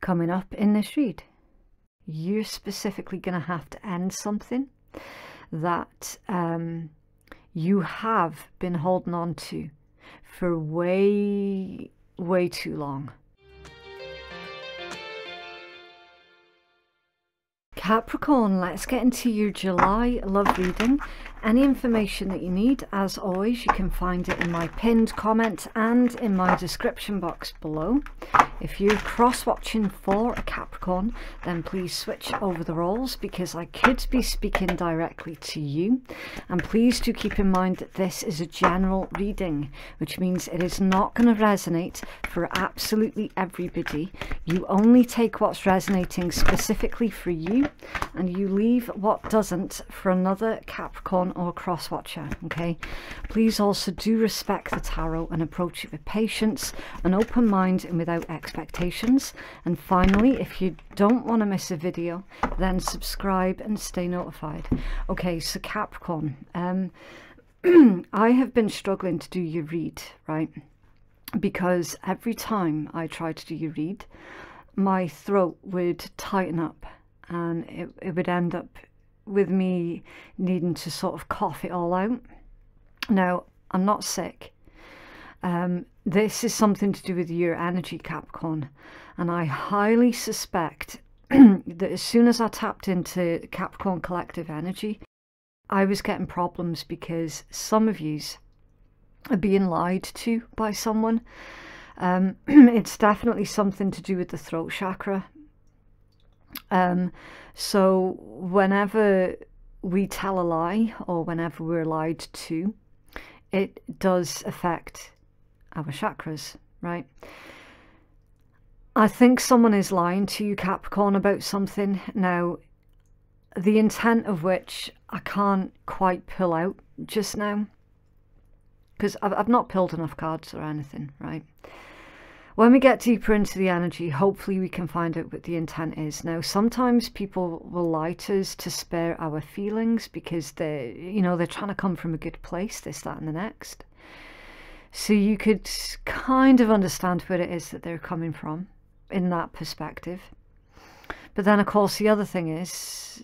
coming up in this read. You're specifically going to have to end something that you have been holding on to for way too long. Capricorn, let's get into your July love reading. Any information that you need, as always, you can find it in my pinned comment and in my description box below. If you're cross-watching for a Capricorn, then please switch over the roles, because I could be speaking directly to you. And please do keep in mind that this is a general reading, which means it is not going to resonate for absolutely everybody. You only take what's resonating specifically for you, and you leave what doesn't for another Capricorn or cross-watcher. Okay, please also do respect the tarot and approach it with patience, an open mind, and without expectations. And finally, if you don't want to miss a video, then subscribe and stay notified. Okay, so Capricorn, I have been struggling to do your read, right? Because every time I tried to do your read, my throat would tighten up, and it would end up with me needing to sort of cough it all out. Now, I'm not sick. This is something to do with your energy, Capricorn, and I highly suspect that as soon as I tapped into Capricorn collective energy, I was getting problems because some of yous are being lied to by someone. It's definitely something to do with the throat chakra. So whenever we tell a lie, or whenever we're lied to, it does affect our chakras, right? I think someone is lying to you, Capricorn, about something. Now, the intent of which I can't quite pull out just now, because I've not pulled enough cards or anything, right? When we get deeper into the energy, hopefully we can find out what the intent is. Now, sometimes people will lie to us to spare our feelings because they're trying to come from a good place, this, that, and the next. So you could kind of understand where it is that they're coming from in that perspective. But then, of course, the other thing is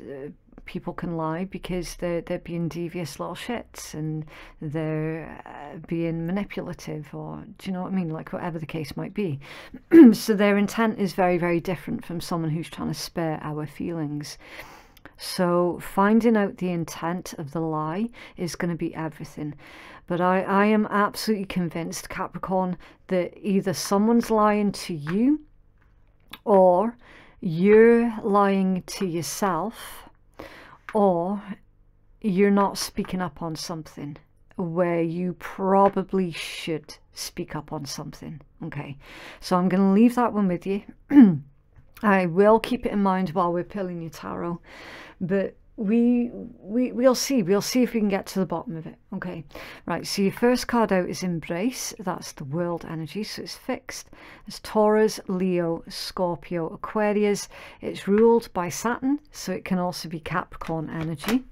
people can lie because they're being devious little shits, and they're being manipulative, or do you know what I mean? Like, whatever the case might be. So their intent is very different from someone who's trying to spare our feelings. So finding out the intent of the lie is going to be everything. But I am absolutely convinced, Capricorn, that either someone's lying to you, or you're lying to yourself, or you're not speaking up on something where you probably should speak up on something. Okay, so I'm going to leave that one with you. I will keep it in mind while we're pulling your tarot, but we'll see if we can get to the bottom of it. Okay, right, so your first card out is Embrace. That's the world energy, so it's fixed. It's Taurus, Leo, Scorpio, Aquarius. It's ruled by Saturn, so it can also be Capricorn energy.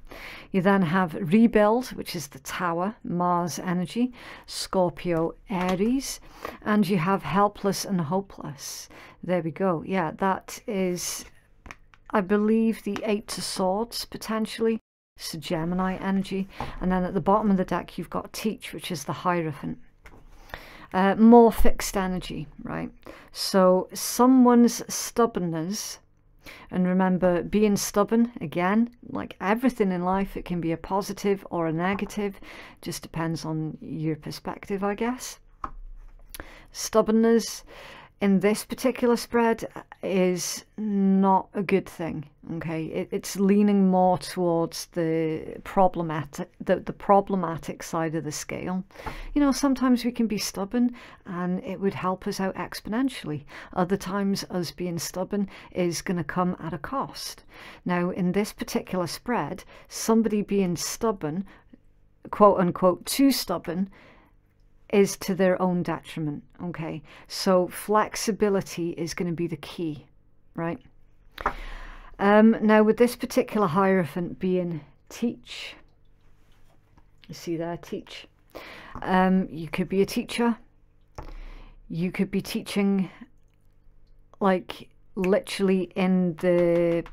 You then have Rebuild, which is the Tower, Mars energy, Scorpio, Aries, and you have Helpless and Hopeless. There we go. Yeah, that is, I believe, the Eight of Swords, potentially. It's a Gemini energy. And then at the bottom of the deck, you've got Teach, which is the Hierophant. More fixed energy, right? So someone's stubbornness, and remember, being stubborn, again, like everything in life, it can be a positive or a negative. Just depends on your perspective, I guess. Stubbornness in this particular spread is not a good thing. Okay, it's leaning more towards the problematic side of the scale. You know, sometimes we can be stubborn and it would help us out exponentially. Other times, us being stubborn is going to come at a cost. Now, in this particular spread, somebody being stubborn, quote unquote, too stubborn, is to their own detriment. Okay, so flexibility is going to be the key, right? Now, with this particular Hierophant being Teach, you see there, Teach. You could be a teacher. You could be teaching like literally in the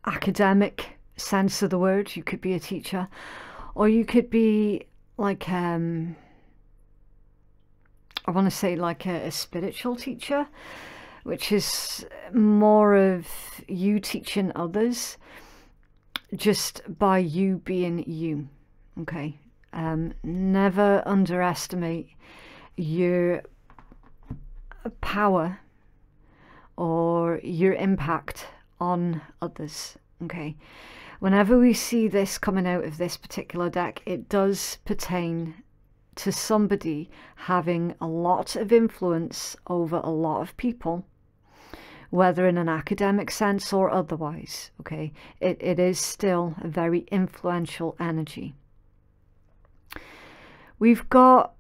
academic sense of the word. You could be a teacher, or you could be like I want to say like a spiritual teacher, which is more of you teaching others just by you being you. Okay, never underestimate your power or your impact on others. Okay, whenever we see this coming out of this particular deck, it does pertain to somebody having a lot of influence over a lot of people, whether in an academic sense or otherwise. Okay, it is still a very influential energy. We've got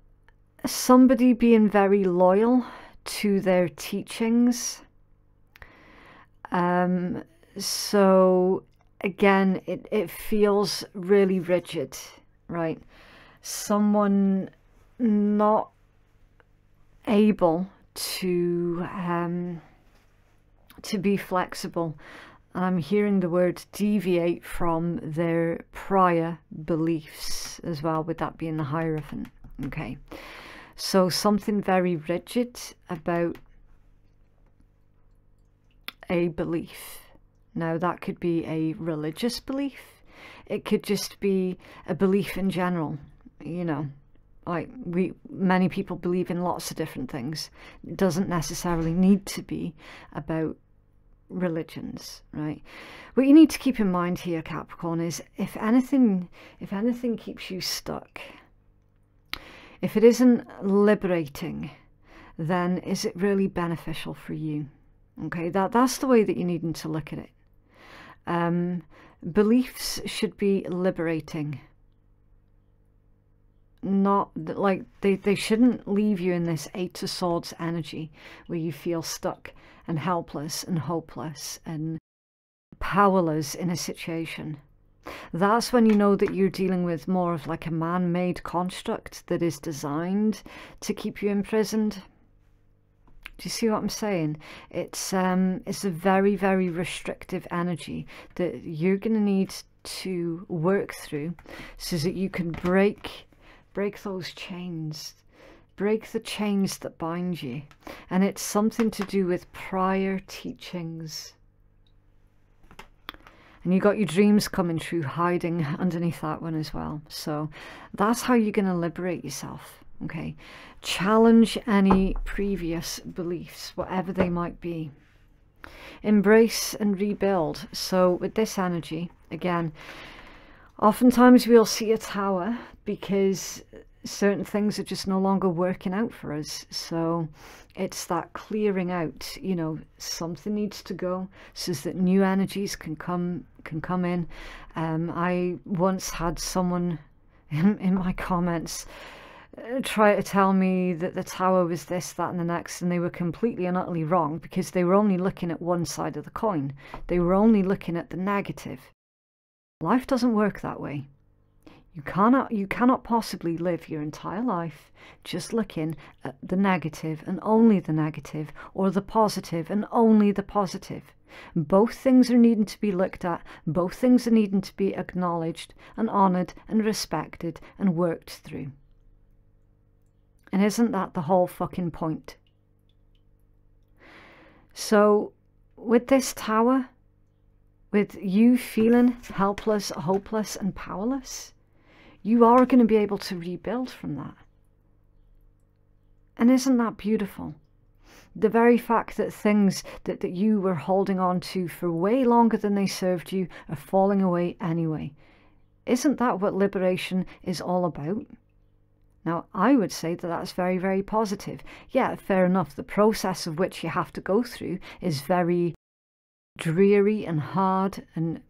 somebody being very loyal to their teachings. So again, it feels really rigid, right? Someone not able to be flexible. And I'm hearing the word deviate from their prior beliefs as well, with that being the Hierophant. Okay, so something very rigid about a belief. Now that could be a religious belief, it could just be a belief in general. You know, like many people believe in lots of different things. It doesn't necessarily need to be about religions, right? What you need to keep in mind here, Capricorn, is if anything keeps you stuck, if it isn't liberating, then is it really beneficial for you? Okay, that's the way that you need to look at it. Beliefs should be liberating, not like they shouldn't leave you in this Eight of Swords energy where you feel stuck and helpless and hopeless and powerless in a situation. That's when you know that you're dealing with more of like a man-made construct that is designed to keep you imprisoned. Do you see what I'm saying? It's a very, very restrictive energy that you're going to need to work through so that you can break those chains, break the chains that bind you. And it's something to do with prior teachings. And you got your dreams coming true hiding underneath that one as well. So that's how you're going to liberate yourself. Okay, challenge any previous beliefs, whatever they might be. Embrace and rebuild. So with this energy, again, oftentimes we'll see a tower because certain things are just no longer working out for us. So it's that clearing out, you know, something needs to go so that new energies can come in. I once had someone in my comments try to tell me that the tower was this, that and the next, and they were completely and utterly wrong because they were only looking at one side of the coin. They were only looking at the negative. Life doesn't work that way. You cannot possibly live your entire life just looking at the negative and only the negative, or the positive and only the positive. Both things are needing to be looked at. Both things are needing to be acknowledged and honoured and respected and worked through. And isn't that the whole fucking point? So with this tower, with you feeling helpless, hopeless and powerless, you are going to be able to rebuild from that. And isn't that beautiful? The very fact that things that you were holding on to for way longer than they served you are falling away anyway. Isn't that what liberation is all about? Now, I would say that that's very, very positive. Yeah, fair enough. The process of which you have to go through is very dreary and hard and,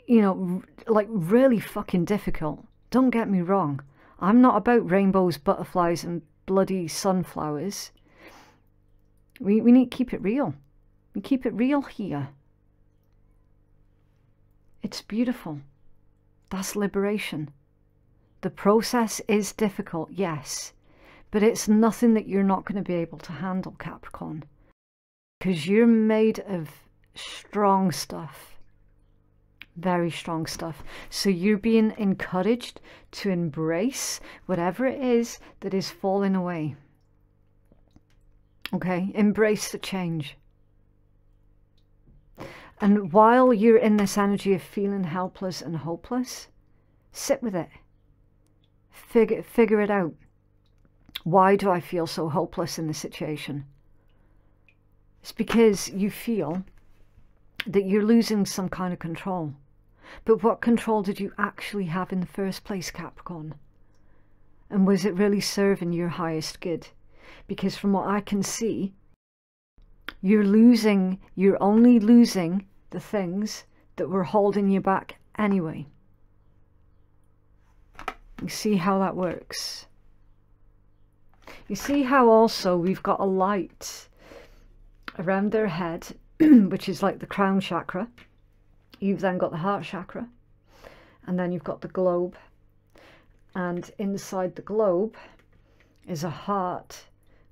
you know, like really fucking difficult. Don't get me wrong. I'm not about rainbows, butterflies and bloody sunflowers. We need to keep it real. We keep it real here. It's beautiful. That's liberation. The process is difficult, yes, but it's nothing that you're not going to be able to handle, Capricorn. because you're made of strong stuff, very strong stuff. So you're being encouraged to embrace whatever it is that is falling away. Okay, embrace the change. And while you're in this energy of feeling helpless and hopeless, sit with it. Figure it out. Why do I feel so hopeless in this situation? It's because you feel that you're losing some kind of control. But what control did you actually have in the first place, Capricorn? And was it really serving your highest good? Because from what I can see, you're only losing the things that were holding you back anyway. You see how that works? You see how also we've got a light around their head, which is like the crown chakra. You've then got the heart chakra, and then you've got the globe. And inside the globe is a heart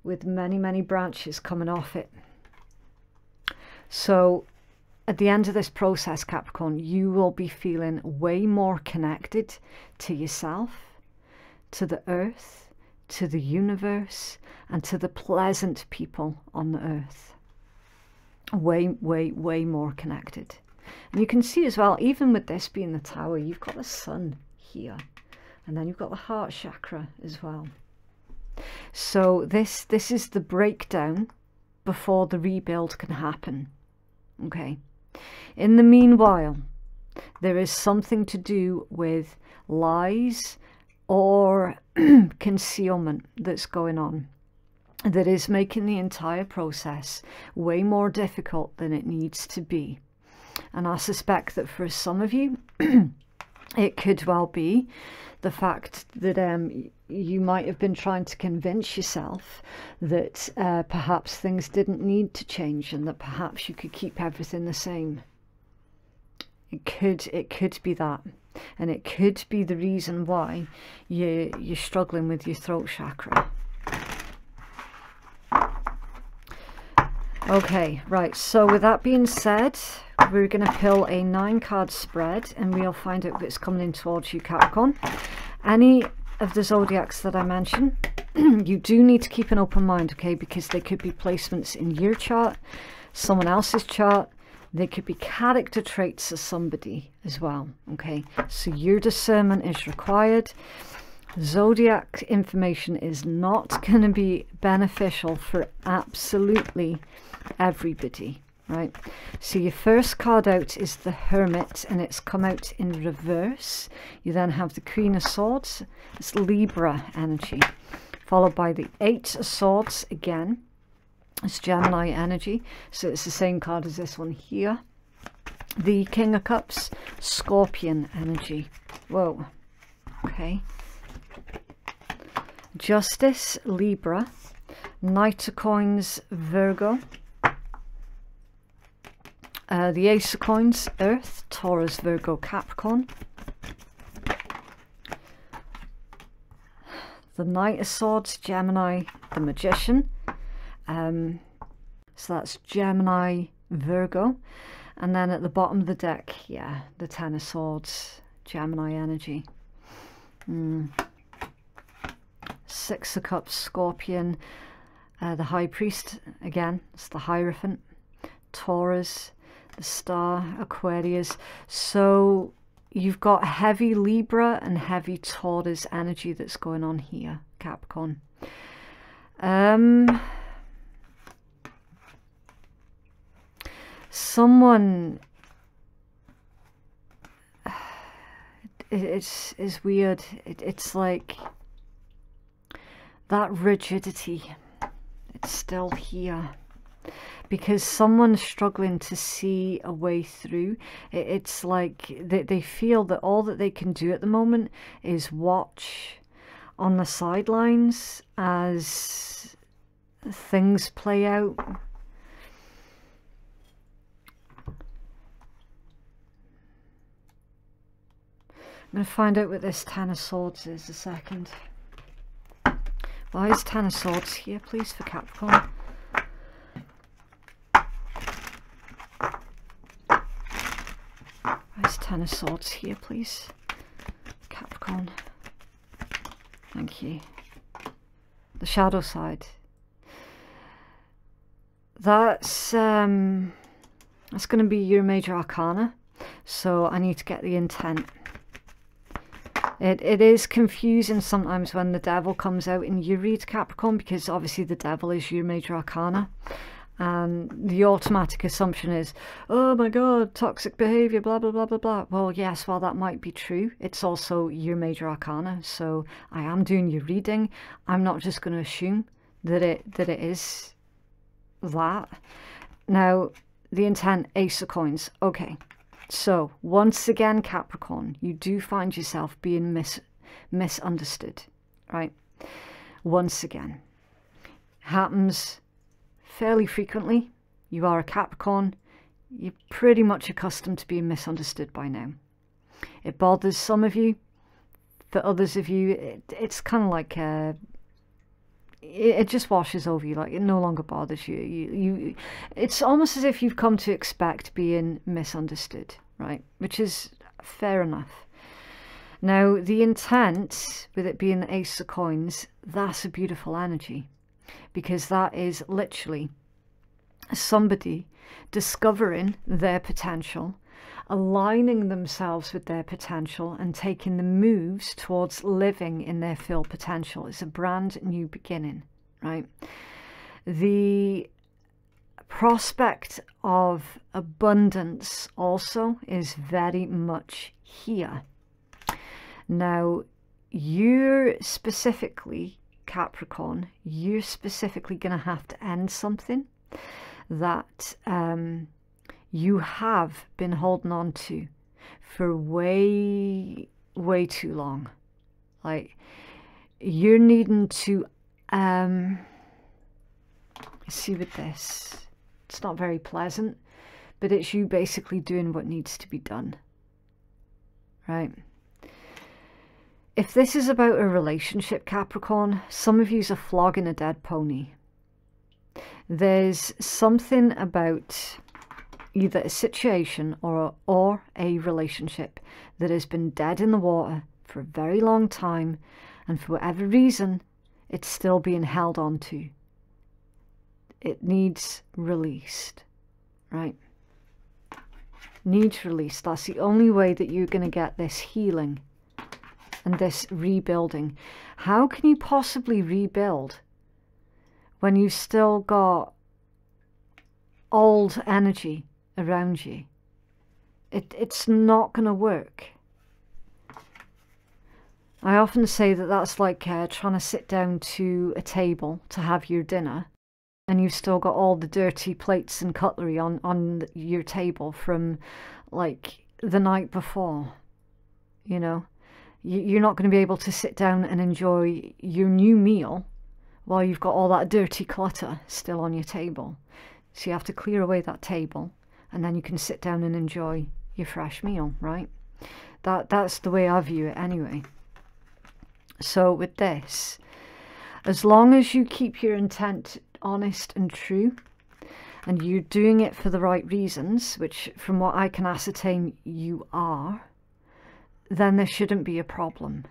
with many, many branches coming off it. So at the end of this process, Capricorn, you will be feeling way more connected to yourself, to the earth, to the universe, and to the pleasant people on the earth. Way, way, way more connected. And you can see as well, even with this being the tower, you've got the sun here, and then you've got the heart chakra as well. So this is the breakdown before the rebuild can happen. Okay. In the meanwhile, there is something to do with lies or concealment that's going on, that is making the entire process way more difficult than it needs to be. And I suspect that for some of you, it could well be the fact that you might have been trying to convince yourself that perhaps things didn't need to change, and that perhaps you could keep everything the same. It could be that. And it could be the reason why you're struggling with your throat chakra. Okay, right, so with that being said, we're going to pull a 9-card spread, and we'll find out what's coming in towards you, Capricorn. Any of the zodiacs that I mentioned, you do need to keep an open mind, okay, because they could be placements in your chart, someone else's chart. They could be character traits of somebody as well, okay? So your discernment is required. Zodiac information is not going to be beneficial for absolutely everybody, right? So your first card out is the Hermit, and it's come out in reverse. You then have the Queen of Swords. It's Libra energy, followed by the 8 of Swords again. It's Gemini energy, so it's the same card as this one here. The King of Cups, Scorpion energy. Whoa, okay. Justice, Libra. Knight of Coins, Virgo. The Ace of Coins, Earth, Taurus, Virgo, Capricorn. The Knight of Swords, Gemini, the Magician. So that's Gemini, Virgo. And then at the bottom of the deck, yeah, the 10 of Swords, Gemini energy. 6 of Cups, Scorpion. The High Priest, again, it's the Hierophant. Taurus, the Star, Aquarius. So you've got heavy Libra and heavy Taurus energy that's going on here, Capricorn. Someone, it's weird. It's like that rigidity, it's still here, because someone's struggling to see a way through. It's like they feel that all that they can do at the moment is watch on the sidelines as things play out. I'm going to find out what this 10 of Swords is a second. Why is 10 of Swords here, please, for Capricorn? Where's Ten of Swords here, please? Capricorn. Thank you. The shadow side. That's going to be your major arcana. So I need to get the intent. It is confusing sometimes when the devil comes out in your read, Capricorn, because obviously the devil is your major arcana. And the automatic assumption is, oh my god, toxic behavior, blah, blah, blah, blah, blah. Well, yes, while that might be true, it's also your major arcana. So I am doing your reading. I'm not just going to assume that it is that. Now, the intent, Ace of Coins. Okay. So, once again, Capricorn, you do find yourself being misunderstood, right? Once again. Happens fairly frequently. You are a Capricorn. You're pretty much accustomed to being misunderstood by now. It bothers some of you. For others of you, it's kind of like it just washes over you, like it no longer bothers you. It's almost as if you've come to expect being misunderstood, right? Which is fair enough. Now, the intent, with it being the Ace of Coins, that's a beautiful energy, because that is literally somebody discovering their potential, aligning themselves with their potential and taking the moves towards living in their full potential. It's a brand new beginning, right? The prospect of abundance also is very much here. Now, you're specifically, Capricorn, you're specifically going to have to end something that you have been holding on to for way too long. Like, you're needing to see with this, it's not very pleasant, but it's you basically doing what needs to be done, right? If this is about a relationship, Capricorn, some of you's are flogging a dead pony. There's something about either a situation or a relationship that has been dead in the water for a very long time, and for whatever reason, it's still being held on to. It needs released, right? Needs released. That's the only way that you're going to get this healing and this rebuilding. How can you possibly rebuild when you've still got old energy around you? It's not going to work. I often say that that's like trying to sit down to a table to have your dinner, and you've still got all the dirty plates and cutlery on your table from like the night before. You know, you're not going to be able to sit down and enjoy your new meal while you've got all that dirty clutter still on your table. So you have to clear away that table, and then you can sit down and enjoy your fresh meal, right? That's the way I view it anyway. So with this, as long as you keep your intent honest and true, and you're doing it for the right reasons, which from what I can ascertain you are, then there shouldn't be a problem.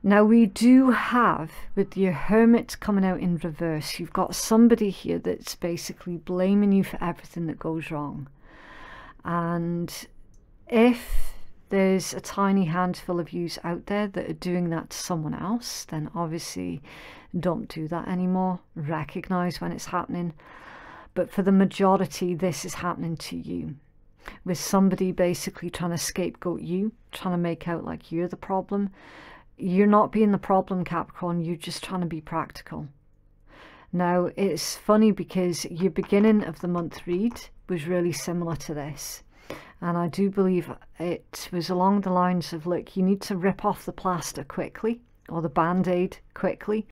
Now, we do have, with your Hermit coming out in reverse, you've got somebody here that's basically blaming you for everything that goes wrong. And if there's a tiny handful of yous out there that are doing that to someone else, then obviously don't do that anymore. Recognize when it's happening. But for the majority, this is happening to you, with somebody basically trying to scapegoat you, trying to make out like you're the problem. You're not being the problem, Capricorn. You're just trying to be practical. Now, it's funny because your beginning of the month read was really similar to this. And I do believe it was along the lines of, look, you need to rip off the plaster quickly, or the band-aid quickly.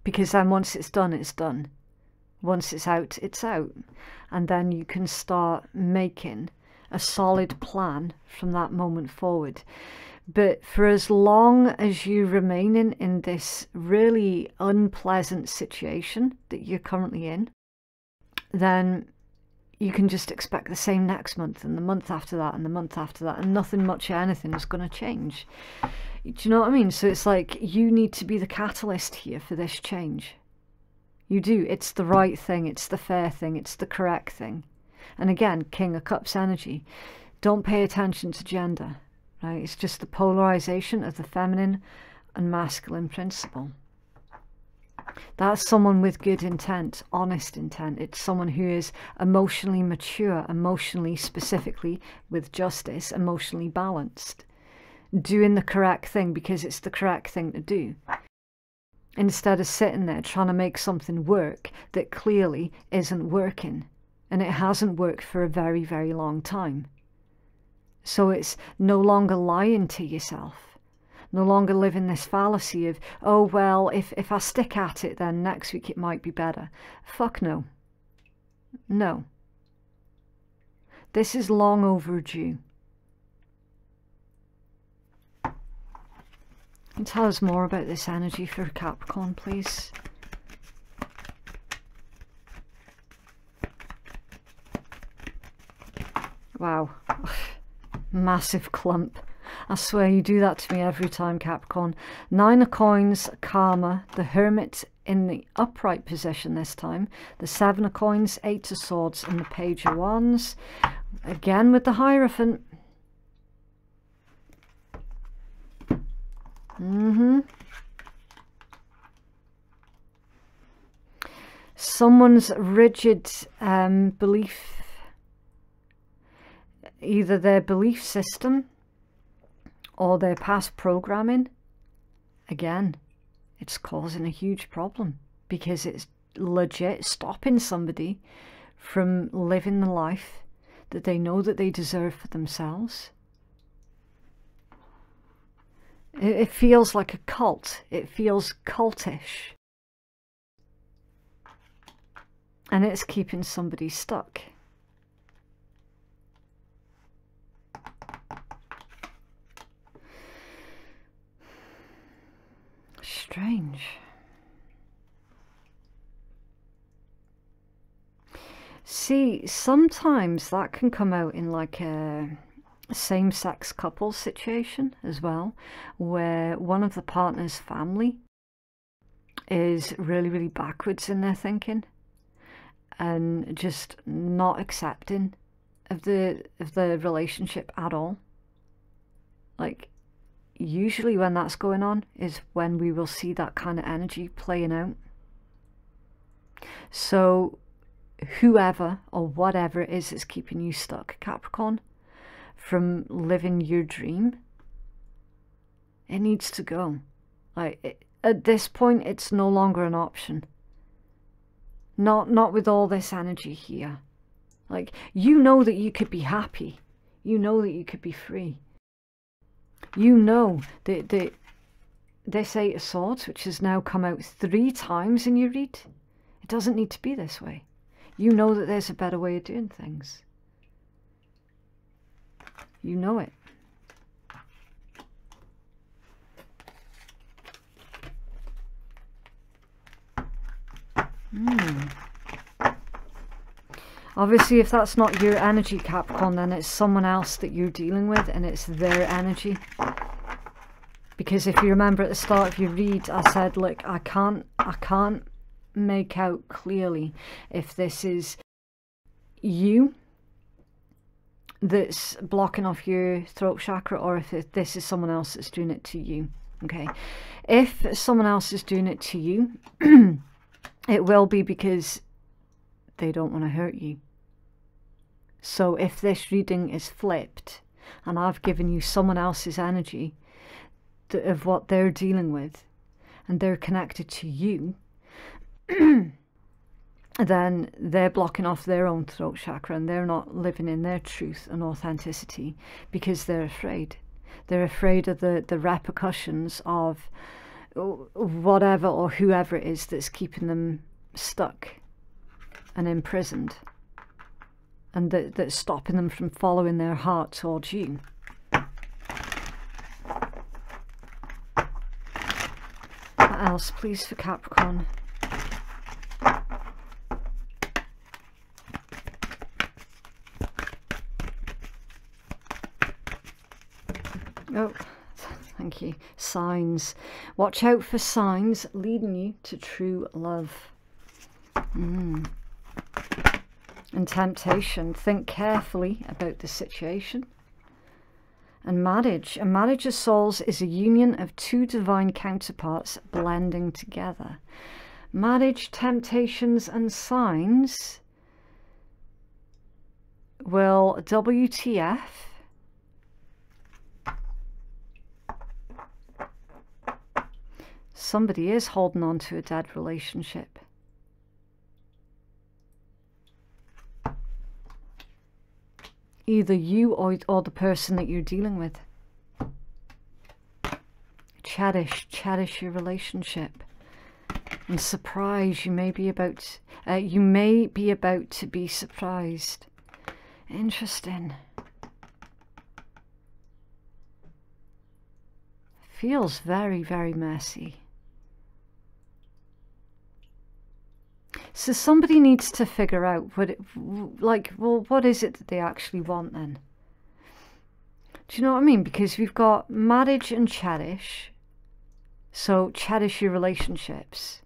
Because then once it's done, it's done. Once it's out, it's out. And then you can start making a solid plan from that moment forward. But for as long as you remain in this really unpleasant situation that you're currently in, then you can just expect the same next month and the month after that and the month after that, and nothing much of anything is going to change. Do you know what I mean? So it's like you need to be the catalyst here for this change. You do. It's the right thing. It's the fair thing. It's the correct thing. And again, King of Cups energy. Don't pay attention to gender, right? It's just the polarization of the feminine and masculine principle. That's someone with good intent, honest intent. It's someone who is emotionally mature, emotionally, specifically with justice, emotionally balanced. Doing the correct thing because it's the correct thing to do. Instead of sitting there trying to make something work that clearly isn't working. And it hasn't worked for a very, very long time. So it's no longer lying to yourself. No longer living this fallacy of, oh, well, if I stick at it, then next week it might be better. Fuck no. No. This is long overdue. Can you tell us more about this energy for Capricorn, please? Wow. Massive clump. I swear you do that to me every time, Capricorn. 9 of Coins, Karma, the Hermit in the upright position this time. The 7 of Coins, 8 of Swords, and the Page of Wands. Again with the Hierophant. Someone's rigid belief, either their belief system or their past programming, again, it's causing a huge problem because it's legit stopping somebody from living the life that they know that they deserve for themselves. It feels like a cult. It feels cultish. And it's keeping somebody stuck. Strange. See, sometimes that can come out in like a same-sex couple situation as well, where one of the partner's family is really, really backwards in their thinking and just not accepting of the relationship at all. Like, usually when that's going on is when we will see that kind of energy playing out. So whoever or whatever it is that's keeping you stuck, Capricorn, from living your dream, it needs to go. Like, at this point, it's no longer an option. Not with all this energy here. Like, you know that you could be happy. You know that you could be free. You know that this 8 of Swords, which has now come out 3 times in your read, it doesn't need to be this way. You know that there's a better way of doing things. You know it. Obviously, if that's not your energy, Capricorn, then it's someone else that you're dealing with and it's their energy. Because if you remember at the start of your read, I said, look, I can't make out clearly if this is you that's blocking off your throat chakra or if this is someone else that's doing it to you. Okay, if someone else is doing it to you, it will be because they don't want to hurt you. So if this reading is flipped and I've given you someone else's energy of what they're dealing with and they're connected to you, then they're blocking off their own throat chakra and they're not living in their truth and authenticity because they're afraid. They're afraid of the repercussions of whatever or whoever it is that's keeping them stuck and imprisoned, and that's stopping them from following their heart towards you. What else, please, for Capricorn? Oh, thank you. Signs. Watch out for signs leading you to true love. And temptation. Think carefully about the situation. And marriage. A marriage of souls is a union of two divine counterparts blending together. Marriage, temptations and signs. Well, WTF. Somebody is holding on to a dead relationship. Either you or the person that you're dealing with. Cherish your relationship. And surprise, you may be about to be surprised. Interesting. Feels very, very messy. So somebody needs to figure out what is it that they actually want then? Do you know what I mean? Because we've got marriage and cherish. So cherish your relationships.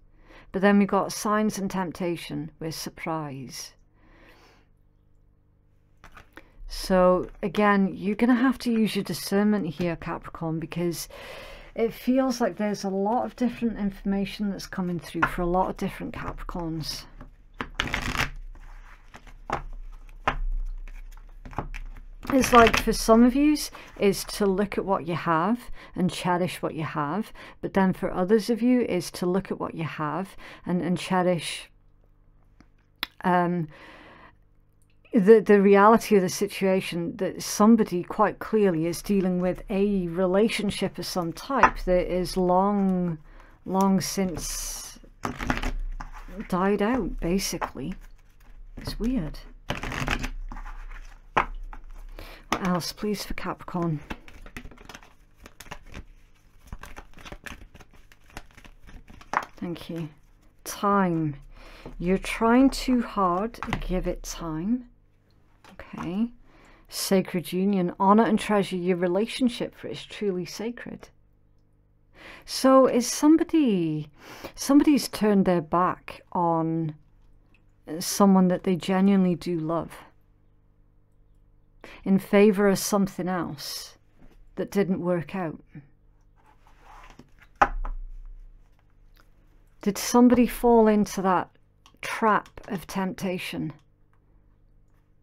But then we've got signs and temptation with surprise. So again, you're going to have to use your discernment here, Capricorn, because it feels like there's a lot of different information that's coming through for a lot of different Capricorns. It's like for some of you is to look at what you have and cherish what you have, but then for others of you is to look at what you have and cherish the reality of the situation, that somebody quite clearly is dealing with a relationship of some type that is long since died out, basically. It's weird. What else, please, for Capricorn? Thank you. Time. You're trying too hard. Give it time. Okay. Sacred union. Honor and treasure your relationship, for it's truly sacred. So is somebody's turned their back on someone that they genuinely do love in favor of something else that didn't work out. Did somebody fall into that trap of temptation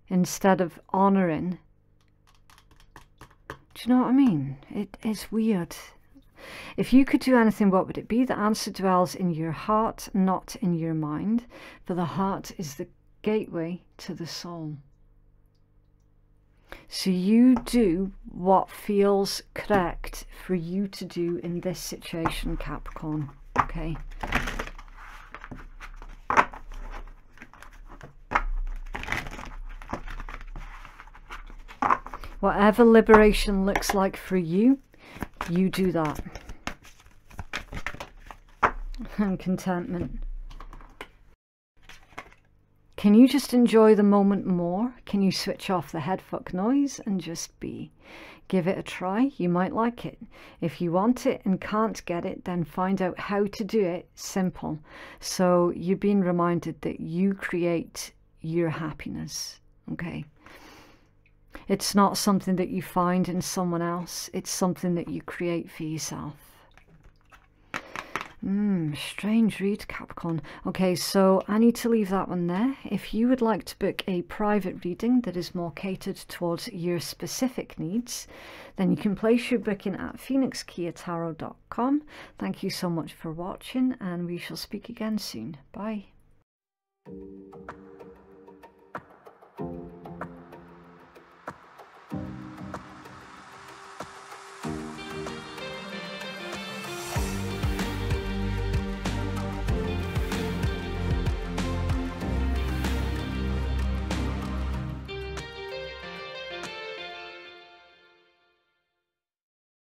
instead of honoring? Do you know what I mean? It is weird. If you could do anything, what would it be? The answer dwells in your heart, not in your mind, for the heart is the gateway to the soul. So you do what feels correct for you to do in this situation, Capricorn. Okay. Whatever liberation looks like for you, you do that. And contentment. Can you just enjoy the moment more? Can you switch off the head fuck noise and just be? Give it a try. You might like it. If you want it and can't get it, then find out how to do it. Simple. So you're being reminded that you create your happiness. Okay. It's not something that you find in someone else. It's something that you create for yourself. Strange read, Capricorn. Okay, so I need to leave that one there. If you would like to book a private reading that is more catered towards your specific needs, then you can place your booking at phoenixkeiatarot.com. Thank you so much for watching, and we shall speak again soon. Bye.